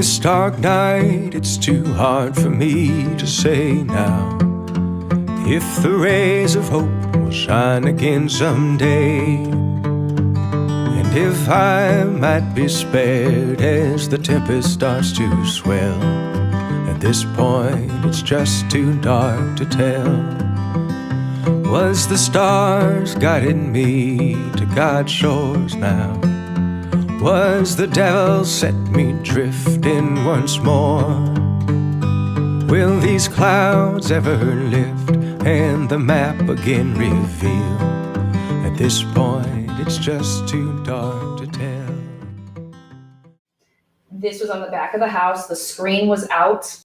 this dark night, it's too hard for me to say now if the rays of hope will shine again someday, and if I might be spared as the tempest starts to swell. At this point, it's just too dark to tell. Was the stars guiding me to God's shores now? Was the devil set me drifting once more? Will these clouds ever lift and the map again reveal? At this point, it's just too dark to tell. This was on the back of the house. The screen was out.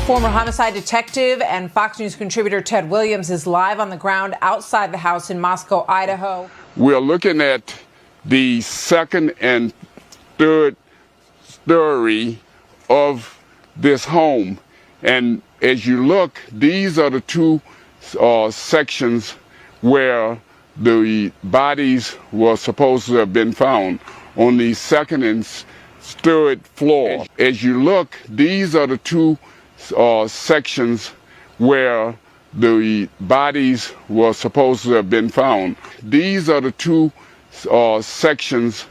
Former homicide detective and Fox News contributor Ted Williams is live on the ground outside the house in Moscow, Idaho. We're looking at the second and third story of this home. And as you look, these are the two sections where the bodies were supposed to have been found, on the second and third floor. As you look, these are the two sections where the bodies were supposed to have been found. These are the two sections.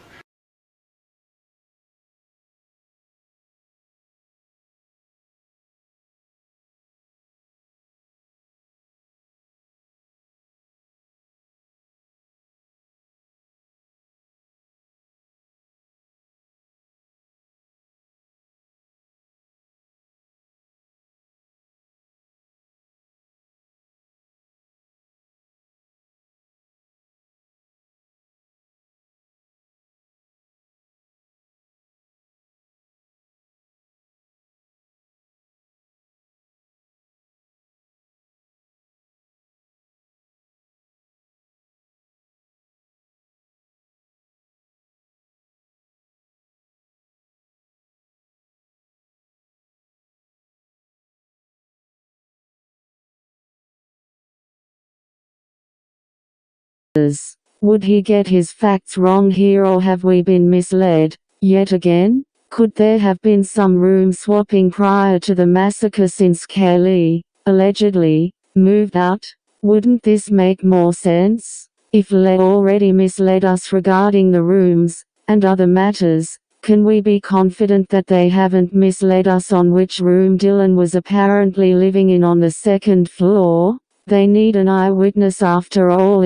Would he get his facts wrong here, or have we been misled yet again? Could there have been some room swapping prior to the massacre since Kelly, allegedly, moved out? Wouldn't this make more sense? If Le already misled us regarding the rooms and other matters, can we be confident that they haven't misled us on which room Dylan was apparently living in on the second floor? They need an eyewitness after all.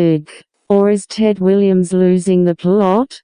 Or is Ted Williams losing the plot?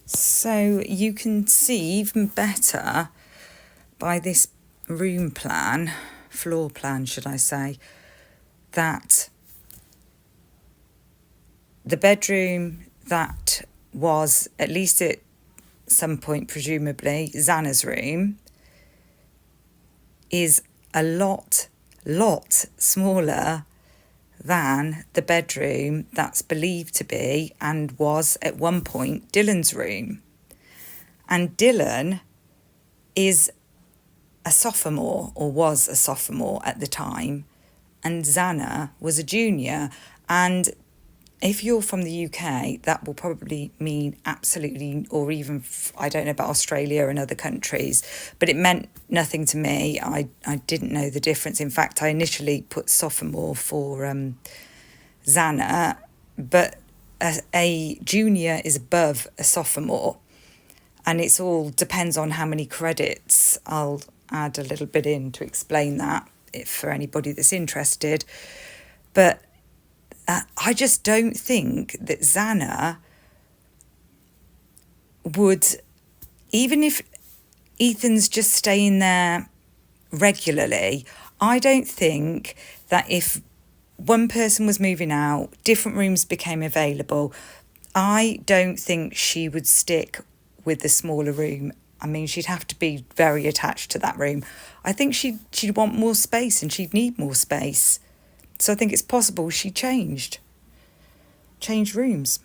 So you can see even better by this room plan, floor plan should I say, that the bedroom that was, at least at some point presumably, Xana's room, is a lot smaller than the bedroom that's believed to be and was at one point Dylan's room. And Dylan is a sophomore, or was a sophomore at the time, and Xana was a junior. And if you're from the UK, that will probably mean absolutely, or even, I don't know about Australia and other countries, but it meant nothing to me. I didn't know the difference. In fact, I initially put sophomore for Xana, but a junior is above a sophomore. And it's all depends on how many credits. I'll add a little bit in to explain that for anybody that's interested. But I just don't think that Xana would, even if Ethan's just staying there regularly, I don't think that if one person was moving out, different rooms became available, I don't think she would stick with the smaller room. I mean, she'd have to be very attached to that room. I think she'd want more space and she'd need more space. So I think it's possible she changed rooms.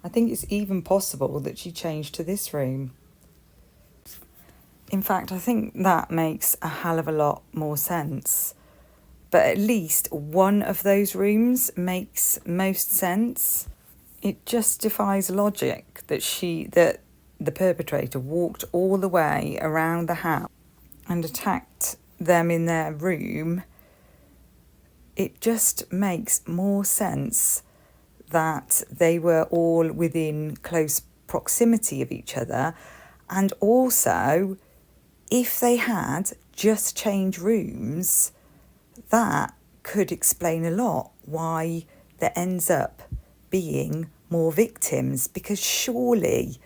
I think it's even possible that she changed to this room. In fact, I think that makes a hell of a lot more sense. But at least one of those rooms makes most sense. It just defies logic that the perpetrator walked all the way around the house and attacked them in their room. It just makes more sense that they were all within close proximity of each other. And also, if they had just changed rooms, that could explain a lot why there ends up being more victims, because surely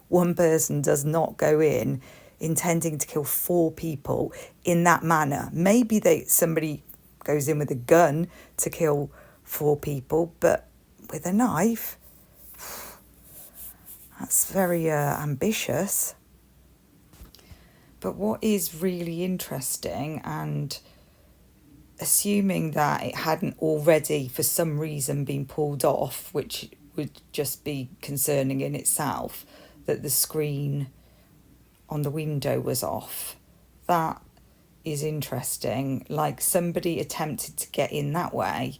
one person does not go in intending to kill 4 people in that manner. Maybe somebody goes in with a gun to kill 4 people, but with a knife, that's very ambitious. But what is really interesting, and assuming that it hadn't already for some reason been pulled off, which would just be concerning in itself, that the screen on the window was off. That is interesting. Like somebody attempted to get in that way,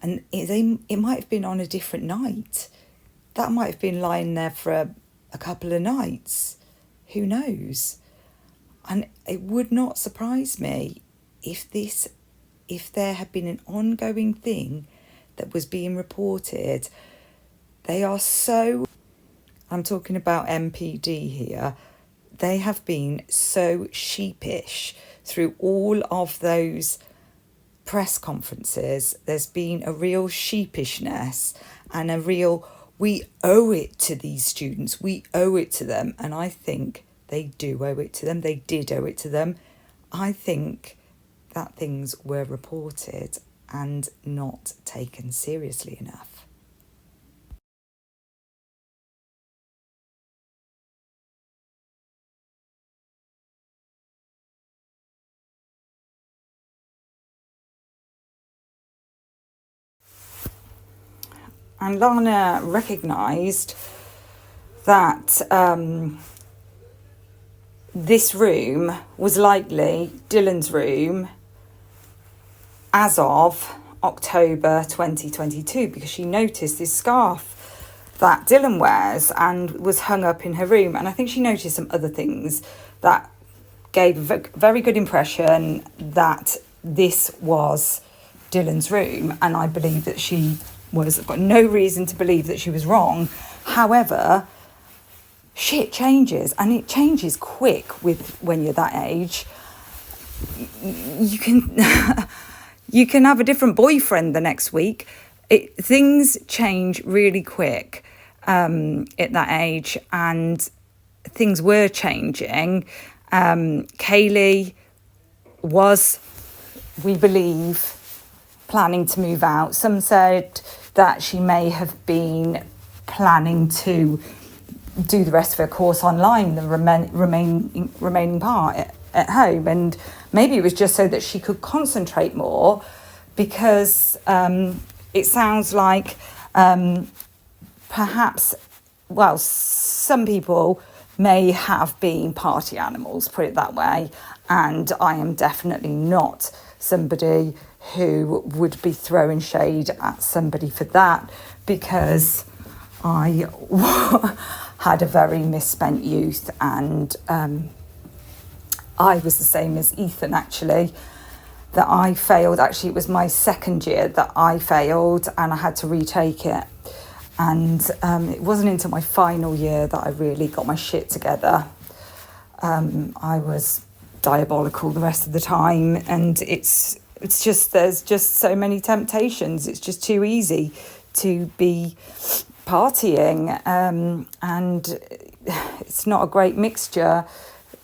and it might have been on a different night. That might have been lying there for a couple of nights. Who knows? And it would not surprise me if there had been an ongoing thing that was being reported. They are so, I'm talking about MPD here, they have been so sheepish through all of those press conferences. There's been a real sheepishness and a real, we owe it to these students, we owe it to them. And I think they do owe it to them. They did owe it to them. I think that things were reported and not taken seriously enough. And Lana recognised that this room was likely Dylan's room as of October 2022, because she noticed this scarf that Dylan wears and was hung up in her room. And I think she noticed some other things that gave a very good impression that this was Dylan's room. And I believe that I've got no reason to believe that she was wrong. However, shit changes, and it changes quick when you're that age. You can you can have a different boyfriend the next week. Things change really quick at that age, and things were changing. Kaylee was, we believe, planning to move out. Some said that she may have been planning to do the rest of her course online, the remaining part at home, and maybe it was just so that she could concentrate more, because it sounds like perhaps, well, some people may have been party animals, put it that way, and I am definitely not somebody who would be throwing shade at somebody for that, because I had a very misspent youth, and I was the same as Ethan, actually, that I failed. Actually, it was my second year that I failed, and I had to retake it. And it wasn't until my final year that I really got my shit together. I was diabolical the rest of the time, and it's just, there's just so many temptations. It's just too easy to be partying, and it's not a great mixture,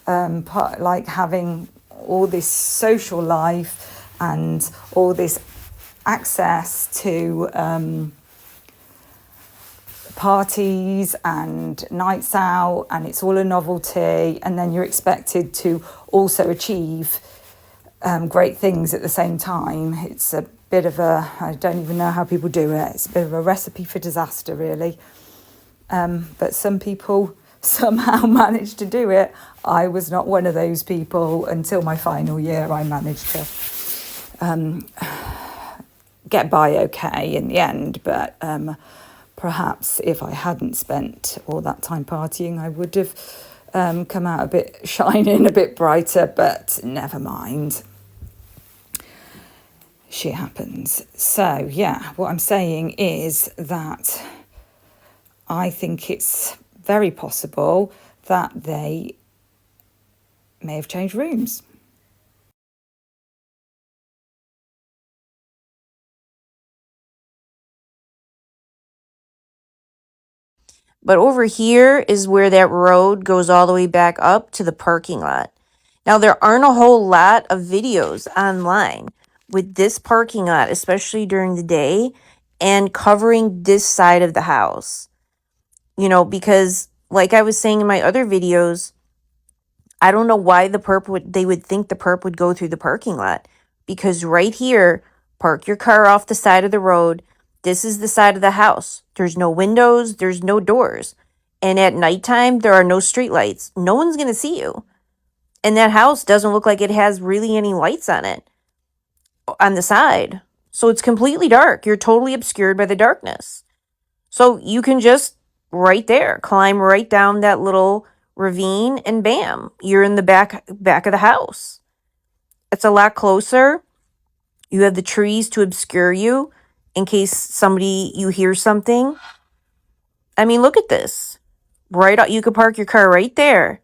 like having all this social life and all this access to parties and nights out, and it's all a novelty, and then you're expected to also achieve great things at the same time. It's a bit of I don't even know how people do it. It's a bit of a recipe for disaster, really. But some people somehow managed to do it. I was not one of those people. Until my final year, I managed to get by okay in the end. But perhaps if I hadn't spent all that time partying, I would have come out a bit shining, a bit brighter, but never mind. Shit happens. So, yeah, what I'm saying is that I think it's very possible that they may have changed rooms. But over here is where that road goes all the way back up to the parking lot. Now, there aren't a whole lot of videos online with this parking lot, especially during the day, and covering this side of the house. You know, because like I was saying in my other videos, I don't know why they would think the perp would go through the parking lot, because right here, park your car off the side of the road. This is the side of the house. There's no windows, there's no doors. And at nighttime, there are no streetlights. No one's going to see you. And that house doesn't look like it has really any lights on it on the side. So it's completely dark. You're totally obscured by the darkness. So you can just right there, climb right down that little ravine and bam, you're in the back of the house. It's a lot closer. You have the trees to obscure you in case you hear something. I mean, look at this. Right out, you could park your car right there.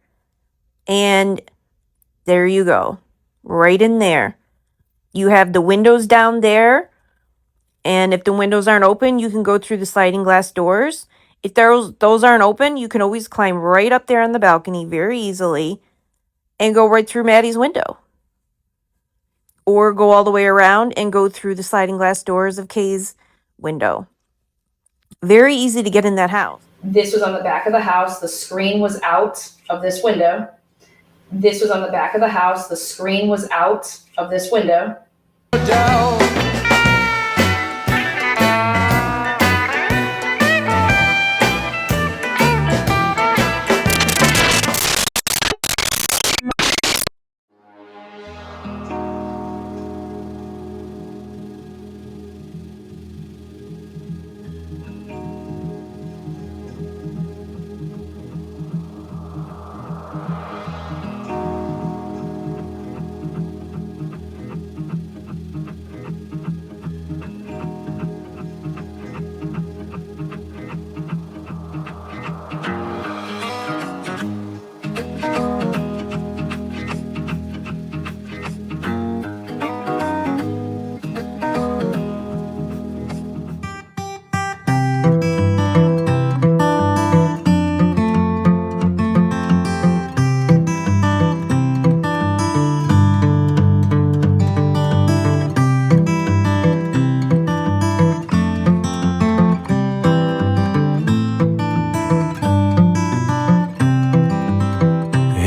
And there you go. Right in there. You have the windows down there. And if the windows aren't open, you can go through the sliding glass doors. If those aren't open, you can always climb right up there on the balcony very easily and go right through Maddie's window. Or go all the way around and go through the sliding glass doors of Kay's window. Very easy to get in that house. This was on the back of the house. The screen was out of this window. This was on the back of the house. The screen was out of this window.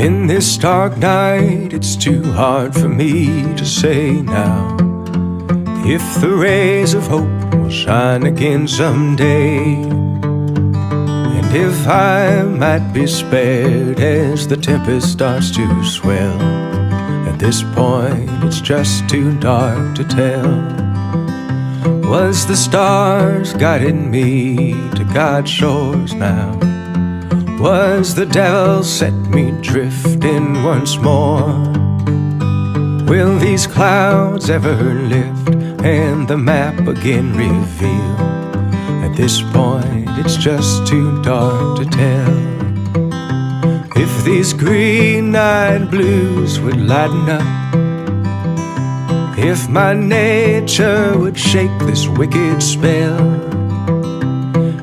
In this dark night, it's too hard for me to say now if the rays of hope will shine again someday, and if I might be spared as the tempest starts to swell. At this point, it's just too dark to tell. Was the stars guiding me to God's shores now? Was the devil set me drifting once more? Will these clouds ever lift and the map again reveal? At this point, it's just too dark to tell. If these green-eyed blues would lighten up, if my nature would shake this wicked spell,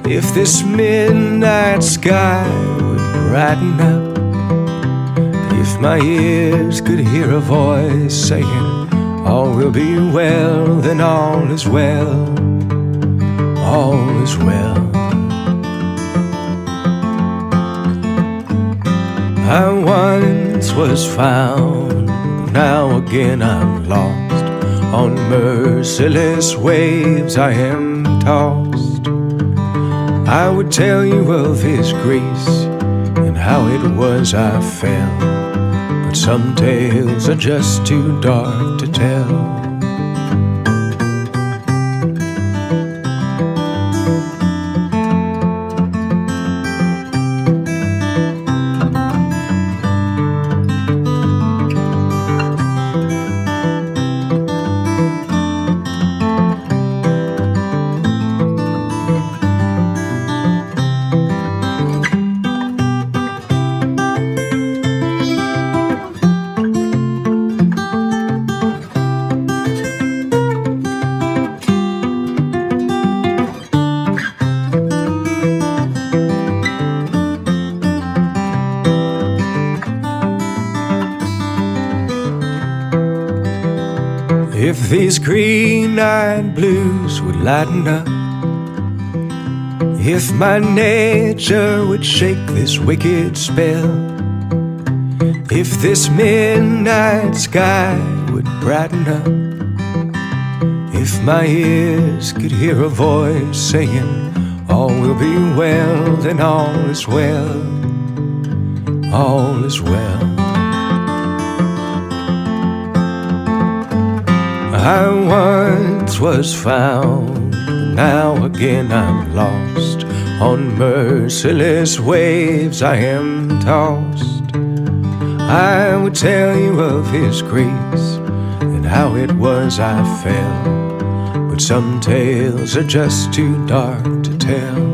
if this midnight sky would brighten up, if my ears could hear a voice saying, all will be well, then all is well, all is well. I once was found, but now again I'm lost. On merciless waves I am tossed. I would tell you of His grace and how it was I fell, but some tales are just too dark to tell. If these green-eyed blues would lighten up, if my nature would shake this wicked spell, If this midnight sky would brighten up, if my ears could hear a voice saying, all will be well, then all is well, all is well. I once was found, but now again I'm lost. On merciless waves I am tossed. I would tell you of His grace and how it was I fell, but some tales are just too dark to tell.